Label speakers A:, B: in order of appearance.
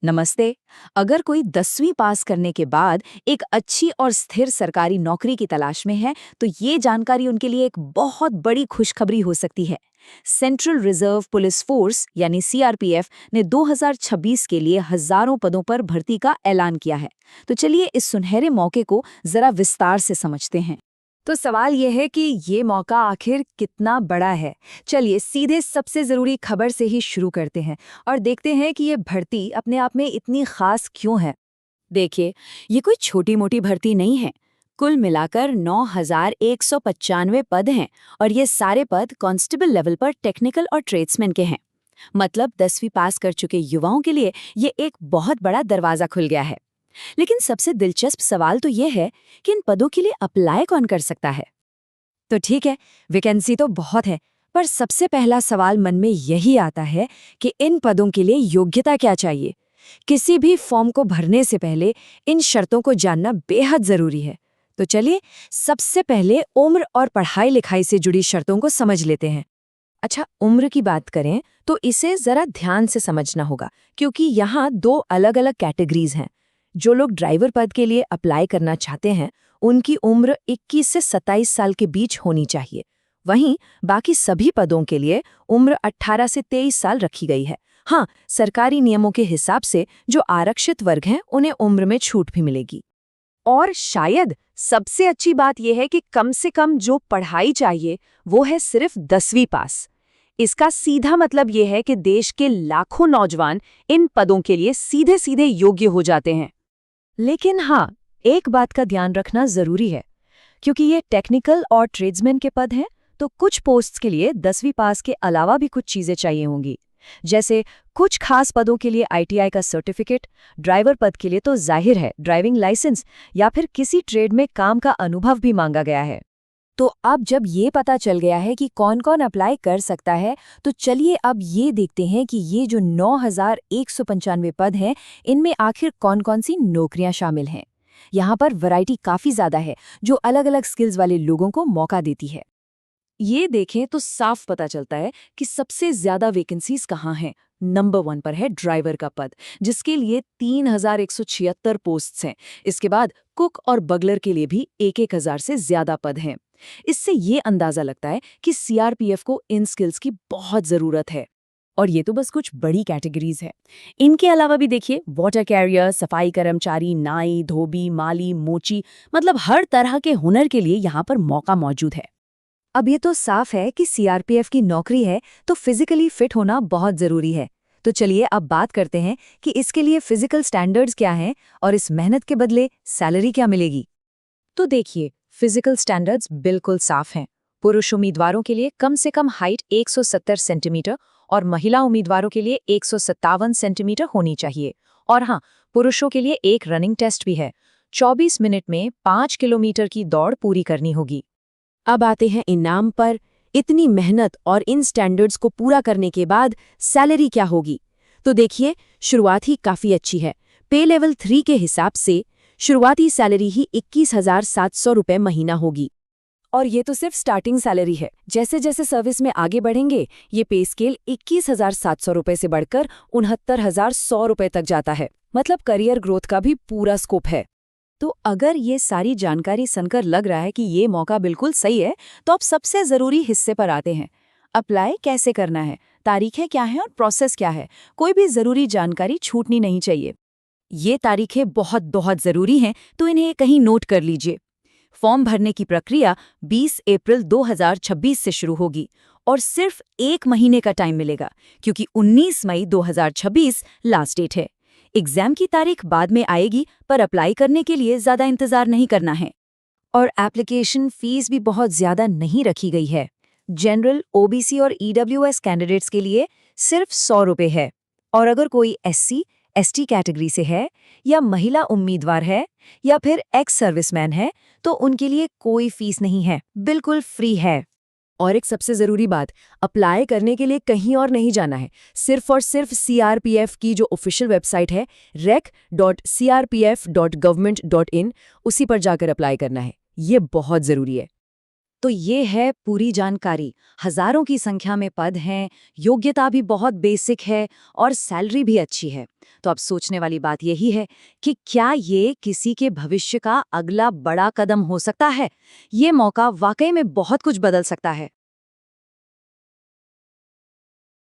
A: नमस्ते। अगर कोई 10वीं पास करने के बाद एक अच्छी और स्थिर सरकारी नौकरी की तलाश में है, तो ये जानकारी उनके लिए एक बहुत बड़ी खुशखबरी हो सकती है। सेंट्रल रिजर्व पुलिस फोर्स यानी सीआरपीएफ ने 2026 के लिए हजारों पदों पर भर्ती का ऐलान किया है। तो चलिए इस सुनहरे मौके को जरा विस्तार से समझते हैं।
B: तो सवाल यह है कि ये मौका आखिर कितना बड़ा है। चलिए सीधे सबसे ज़रूरी खबर से ही शुरू करते हैं और देखते हैं कि ये भर्ती अपने आप में इतनी खास क्यों है।
A: देखिए, ये कोई छोटी मोटी भर्ती नहीं है। कुल मिलाकर 9,195 पद हैं और ये सारे पद कांस्टेबल लेवल पर टेक्निकल और ट्रेड्समैन के हैं। मतलब 10वीं पास कर चुके युवाओं के लिए ये एक बहुत बड़ा दरवाजा खुल गया है। लेकिन सबसे दिलचस्प सवाल तो ये है कि इन पदों के लिए अप्लाई कौन कर सकता है।
B: तो ठीक है, वैकेंसी तो बहुत है, पर सबसे पहला सवाल मन में यही आता है कि इन पदों के लिए योग्यता क्या चाहिए। किसी भी फॉर्म को भरने से पहले इन शर्तों को जानना बेहद ज़रूरी है। तो चलिए सबसे पहले उम्र और पढ़ाई लिखाई से जुड़ी शर्तों को समझ लेते हैं। अच्छा, उम्र की बात करें तो इसे ज़रा ध्यान से समझना होगा, क्योंकि यहाँ दो अलग अलग कैटेगरीज हैं। जो लोग ड्राइवर पद के लिए अप्लाई करना चाहते हैं, उनकी उम्र 21 से 27 साल के बीच होनी चाहिए। वहीं बाकी सभी पदों के लिए उम्र 18 से 23 साल रखी गई है। हाँ, सरकारी नियमों के हिसाब से जो आरक्षित वर्ग हैं, उन्हें उम्र में छूट भी मिलेगी। और शायद सबसे अच्छी बात यह है कि कम से कम जो पढ़ाई चाहिए वो है सिर्फ 10वीं पास। इसका सीधा मतलब यह है कि देश के लाखों नौजवान इन पदों के लिए सीधे सीधे योग्य हो जाते हैं। लेकिन हाँ, एक बात का ध्यान रखना जरूरी है, क्योंकि ये टेक्निकल और ट्रेड्समैन के पद हैं, तो कुछ पोस्ट्स के लिए 10वीं पास के अलावा भी कुछ चीजें चाहिए होंगी। जैसे कुछ खास पदों के लिए आईटीआई का सर्टिफिकेट, ड्राइवर पद के लिए तो जाहिर है ड्राइविंग लाइसेंस या फिर किसी ट्रेड में काम का अनुभव भी मांगा गया है। तो अब जब ये पता चल गया है कि कौन कौन अप्लाई कर सकता है, तो चलिए अब ये देखते हैं कि ये जो 9,195 पद हैं, इनमें आखिर कौन कौन सी नौकरियां शामिल हैं। यहाँ पर वैरायटी काफ़ी ज़्यादा है, जो अलग अलग स्किल्स वाले लोगों को मौका देती है। ये देखें तो साफ पता चलता है कि सबसे ज्यादा वैकेंसीज कहाँ हैं। नंबर 1 पर है ड्राइवर का पद, जिसके लिए 3,176 पोस्ट्स हैं। इसके बाद कुक और बगलर के लिए भी 1,000 से ज्यादा पद हैं। इससे ये अंदाजा लगता है कि सीआरपीएफ को इन स्किल्स की बहुत जरूरत है। और ये तो बस कुछ बड़ी कैटेगरीज है। इनके अलावा भी देखिए, वाटर कैरियर, सफाई कर्मचारी, नाई, धोबी, माली, मोची, मतलब हर तरह के हुनर के लिए यहाँ पर मौका मौजूद है। अब ये तो साफ है कि सीआरपीएफ की नौकरी है, तो फिजिकली फिट होना बहुत जरूरी है। तो चलिए अब बात करते हैं कि इसके लिए फिजिकल स्टैंडर्ड्स क्या हैं और इस मेहनत के बदले सैलरी क्या मिलेगी। तो देखिए, फिजिकल स्टैंडर्ड्स बिल्कुल साफ हैं। पुरुष उम्मीदवारों के लिए कम से कम हाइट 170 सेंटीमीटर और महिला उम्मीदवारों के लिए 157 सेंटीमीटर होनी चाहिए। और हाँ, पुरुषों के लिए एक रनिंग टेस्ट भी है। 24 मिनट में 5 किलोमीटर की दौड़ पूरी करनी होगी। अब आते हैं इनाम पर। इतनी मेहनत और इन स्टैंडर्ड्स को पूरा करने के बाद सैलरी क्या होगी। तो देखिए, शुरुआत ही काफ़ी अच्छी है। पे लेवल 3 के हिसाब से शुरुआती सैलरी ही 21,700 रुपये महीना होगी। और ये तो सिर्फ स्टार्टिंग सैलरी है। जैसे जैसे सर्विस में आगे बढ़ेंगे, ये पे स्केल 21,700 रुपये से बढ़कर 69,100 रुपये तक जाता है। मतलब करियर ग्रोथ का भी पूरा स्कोप है। तो अगर ये सारी जानकारी सुनकर लग रहा है कि ये मौका बिल्कुल सही है, तो अब सबसे ज़रूरी हिस्से पर आते हैं। अप्लाई कैसे करना है, तारीखें क्या हैं और प्रोसेस क्या है। कोई भी ज़रूरी जानकारी छूटनी नहीं चाहिए। ये तारीखें बहुत बहुत ज़रूरी हैं, तो इन्हें कहीं नोट कर लीजिए। फॉर्म भरने की प्रक्रिया 20 अप्रैल 2026 से शुरू होगी और सिर्फ 1 महीने का टाइम मिलेगा, क्योंकि 19 मई 2026 लास्ट डेट है। एग्जाम की तारीख बाद में आएगी, पर अप्लाई करने के लिए ज़्यादा इंतज़ार नहीं करना है। और एप्लीकेशन फ़ीस भी बहुत ज़्यादा नहीं रखी गई है। जनरल, ओबीसी और ईडब्ल्यूएस कैंडिडेट्स के लिए सिर्फ 100 रुपये है। और अगर कोई एससी, एसटी कैटेगरी से है या महिला उम्मीदवार है या फिर एक्स सर्विसमैन है, तो उनके लिए कोई फीस नहीं है, बिल्कुल फ्री है। और एक सबसे ज़रूरी बात, अप्लाई करने के लिए कहीं और नहीं जाना है। सिर्फ और सिर्फ सीआरपीएफ की जो ऑफिशियल वेबसाइट है rec.crpf.government.in, उसी पर जाकर अप्लाई करना है। ये बहुत ज़रूरी है।
A: तो ये है पूरी जानकारी। हजारों की संख्या में पद हैं, योग्यता भी बहुत बेसिक है और सैलरी भी अच्छी है। तो अब सोचने वाली बात यही है कि क्या ये किसी के भविष्य का अगला बड़ा कदम हो सकता है? ये मौका वाकई में बहुत कुछ बदल सकता है।